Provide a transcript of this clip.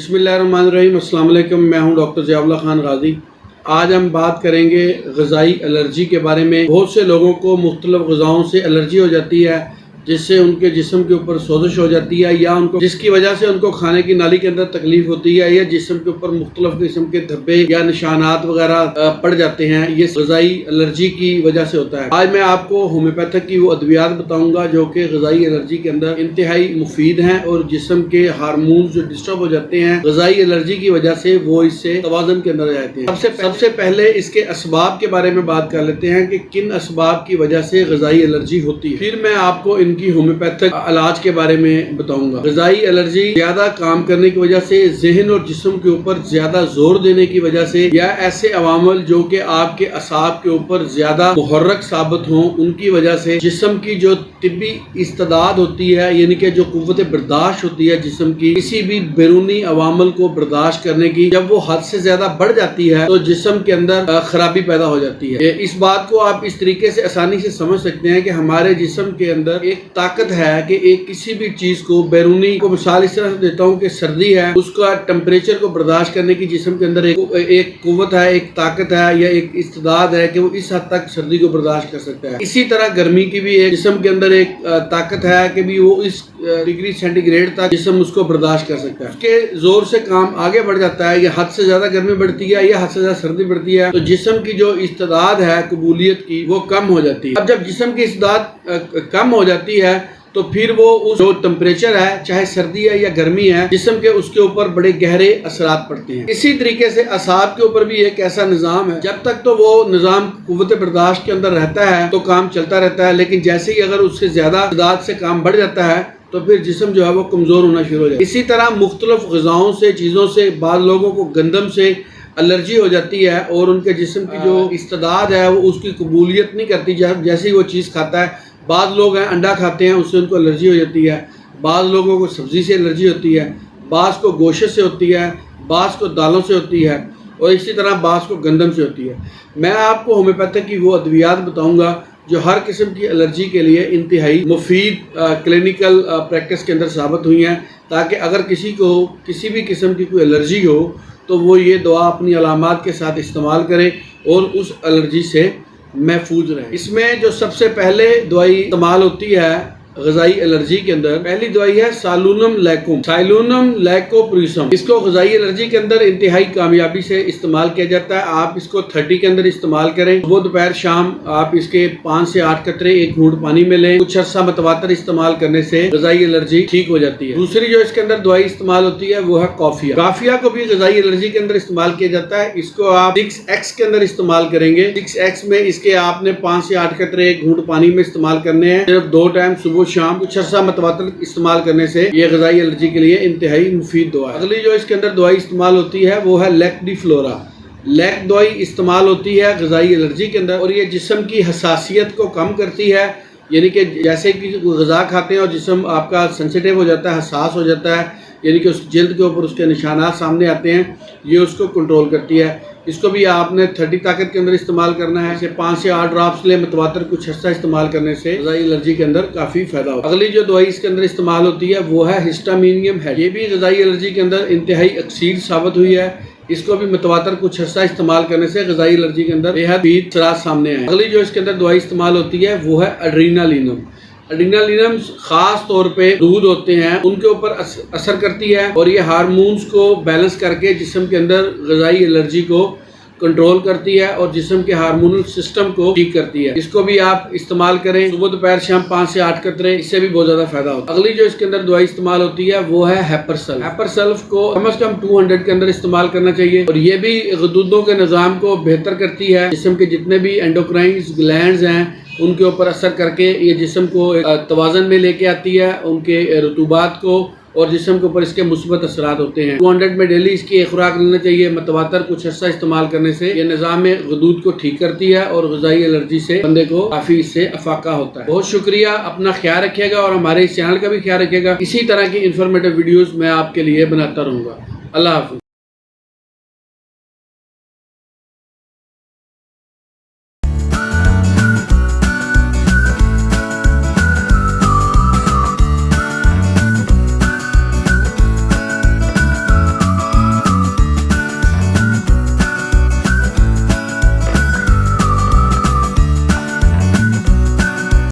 बिस्मिल्लाहिर्रहमानिर्रहीम। अस्सलाम वालेकुम। मैं हूं डॉक्टर ज़ियाउल्लाह खान गाजी। आज हम बात करेंगे ग़िज़ाई एलर्जी के बारे में। बहुत से लोगों को मुख्तलिफ़ ग़िज़ाओं से एलर्जी हो जाती है, जिससे उनके जिस्म के ऊपर सोजिश हो जाती है, या उनको जिसकी वजह से उनको खाने की नाली के अंदर तकलीफ होती है, या जिस्म के ऊपर मुख्तलिफ किस्म के धब्बे या निशानात वगैरह पड़ जाते हैं। ये ग़िज़ाई एलर्जी की वजह से होता है। आज मैं आपको होम्योपैथिक की वो अद्वियात बताऊंगा जो कि ग़िज़ाई एलर्जी के अंदर इंतहाई मुफीद हैं, और जिस्म के हार्मोन जो डिस्टर्ब हो जाते हैं ग़िज़ाई एलर्जी की वजह से, वो इससे तवाज़ुन के अंदर आ जाते हैं। सबसे पहले इसके असबाब के बारे में बात कर लेते हैं कि किन असबाब की वजह से ग़िज़ाई एलर्जी होती है। फिर मैं आपको की होम्योपैथिक इलाज के बारे में बताऊंगा। ग़िज़ाई एलर्जी ज्यादा काम करने की वजह से, ज़हन और जिस्म के ऊपर ज्यादा जोर देने की वजह से, या ऐसे अवामल जो कि आपके असाब के ऊपर ज्यादा मुहर्रक साबित हों, उनकी वजह से जिस्म की जो तिब्बी इस्तिदाद होती है, यानी कि जो कुव्वत बर्दाश्त होती है जिस्म की, किसी भी बैरूनी अवामल को बर्दाश्त करने की, जब वो हद से ज्यादा बढ़ जाती है तो जिस्म के अंदर खराबी पैदा हो जाती है। इस बात को आप इस तरीके से आसानी से समझ सकते हैं कि हमारे जिस्म के अंदर एक ताकत है कि एक किसी भी चीज को, बैरूनी को मिसाल इस तरह से देता हूँ कि सर्दी है, उसका टेम्परेचर को बर्दाश्त करने की जिस्म के अंदर एक कुव्वत है, एक ताकत है, या एक इस्तिदाद है कि वो इस हद तक सर्दी को बर्दाश्त कर सकता है। इसी तरह गर्मी की भी एक जिस्म के अंदर एक ताकत है कि भी वो इस डिग्री सेंटीग्रेड तक जिस्म उसको बर्दाश्त कर सकता है। उसके जोर से काम आगे बढ़ जाता है, या हद से ज्यादा गर्मी बढ़ती है या हद से ज्यादा सर्दी बढ़ती है, तो जिस्म की जो इस्तिदाद है कबूलियत की, वो कम हो जाती है। अब जब जिस्म की इस्तिदाद कम हो जाती है तो फिर वो उस जो टेम्परेचर है, चाहे सर्दी है या गर्मी है, जिस्म के उसके ऊपर बड़े गहरे असरात पड़ते हैं। इसी तरीके से असाब के ऊपर भी एक ऐसा निज़ाम है, जब तक तो वो निज़ाम कुव्वत बर्दाश्त के अंदर रहता है तो काम चलता रहता है, लेकिन जैसे ही अगर उससे ज्यादा तादाद से काम बढ़ जाता है तो फिर जिस्म जो है वो कमजोर होना शुरू हो जाता है। इसी तरह मुख्तलिफ ग़िज़ाओं से, चीज़ों से, बाद लोगों को गंदम से एलर्जी हो जाती है, और उनके जिस्म की जो इस्तिदाद है वो उसकी कबूलियत नहीं करती जैसे ही वो चीज़ खाता है। बाद लोग हैं अंडा खाते हैं, उससे उनको एलर्जी हो जाती है। बाद लोगों को सब्ज़ी से एलर्जी होती है, बाज़ को गोश्त से होती है, बाज़ को दालों से होती है, और इसी तरह बाज़ को गंदम से होती है। मैं आपको होम्योपैथिक की वो अद्वियात बताऊंगा जो हर किस्म की एलर्जी के लिए इंतहाई मुफीद क्लिनिकल प्रैक्टिस के अंदर साबित हुई हैं, ताकि अगर किसी को किसी भी किस्म की कोई एलर्जी हो तो वो ये दवा अपनी अलामात के साथ इस्तेमाल करे और उस एलर्जी से महफूज रहे। इसमें जो सबसे पहले दवाई इस्तेमाल होती है ग़िज़ाई एलर्जी के अंदर, पहली दवाई है साइलूनम लैकोप्रिसम। इसको ग़िज़ाई एलर्जी के अंदर इंतहाई कामयाबी से इस्तेमाल किया जाता है। आप इसको 30 के अंदर इस्तेमाल करें, वो दोपहर शाम आप इसके 5 से 8 कतरे एक घूंट पानी में लें। कुछ अर्सा मतवातर इस्तेमाल करने से ग़िज़ाई एलर्जी ठीक हो जाती है। दूसरी जो इसके अंदर दवाई इस्तेमाल होती है वो है काफिया को भी ग़िज़ाई एलर्जी के अंदर इस्तेमाल किया जाता है। इसको आप 6x के अंदर इस्तेमाल करेंगे। 6x में इसके आपने 5 से 8 कतरे एक घूंट पानी में इस्तेमाल करने हैं, सिर्फ 2 टाइम सुबह शाम। कुछ अर्सा मतवातर इस्तेमाल करने से ये ग़िज़ाई एलर्जी के लिए इंतहाई मुफीद दवा है। अगली जो इसके अंदर दवाई इस्तेमाल होती है वो है लेक्डिफ्लोरा। लेक दवाई इस्तेमाल होती है ग़िज़ाई एलर्जी के अंदर, और ये जिस्म की हसासियत को कम करती है। यानी कि जैसे कि ग़िज़ा खाते हैं और जिस्म आपका सेंसिटिव हो जाता है, हसास हो जाता है, यानी कि उस जिल्द के ऊपर उसके निशानात सामने आते हैं, ये उसको कंट्रोल करती है। इसको भी आपने 30 ताकत के अंदर इस्तेमाल करना है। इसे 5 से 8 ड्रॉप्स ले मतवातर कुछ हिस्सा इस्तेमाल करने से ग़िज़ाई एलर्जी के अंदर काफ़ी फायदा होता है। अगली जो दवाई इसके अंदर इस्तेमाल होती है वो है हिस्टामिनियम है। ये भी ग़िज़ाई एलर्जी के अंदर इंतहाई अक्सीर साबित हुई है। इसको भी मतवातर कुछ हिस्सा इस्तेमाल करने से ग़िज़ाई एलर्जी के अंदर बेहद असरात सामने आए। अगली जो इसके अंदर दवाई इस्तेमाल होती है वो है एड्रेनालिनम। एड्रेनालिनम खास तौर पे दूध होते हैं उनके ऊपर असर करती है, और ये हार्मोन्स को बैलेंस करके जिस्म के अंदर ग़िज़ाई एलर्जी को कंट्रोल करती है और जिस्म के हार्मोनल सिस्टम को ठीक करती है। इसको भी आप इस्तेमाल करें सुबह दोपहर शाम 5 से 8 कतरे, इससे भी बहुत ज्यादा फायदा होता है। अगली जो इसके अंदर दवाई इस्तेमाल होती है वो है हेपरसल्फ को कम से कम 200 के अंदर इस्तेमाल करना चाहिए, और ये भी गुर्दों के निज़ाम को बेहतर करती है। जिस्म के जितने भी एंडोक्राइन ग्लैंड्स हैं उनके ऊपर असर करके ये जिस्म को तवाज़न में लेके आती है, उनके रतूबात को, और जिस्म के ऊपर इसके मुस्बत असरात होते हैं। 200 में डेली इसकी एक खुराक लेना चाहिए। मतवातर कुछ हिस्सा इस्तेमाल करने से ये निज़ाम में गदूद को ठीक करती है, और ग़िज़ाई एलर्जी से बंदे को काफ़ी इससे अफाका होता है। बहुत शुक्रिया, अपना ख्याल रखिएगा और हमारे इस चैनल का भी ख्याल रखिएगा। इसी तरह की इंफॉर्मेटिव वीडियोज़ मैं आपके लिए बनाता रहूँगा। अल्लाह हाफ़िज़।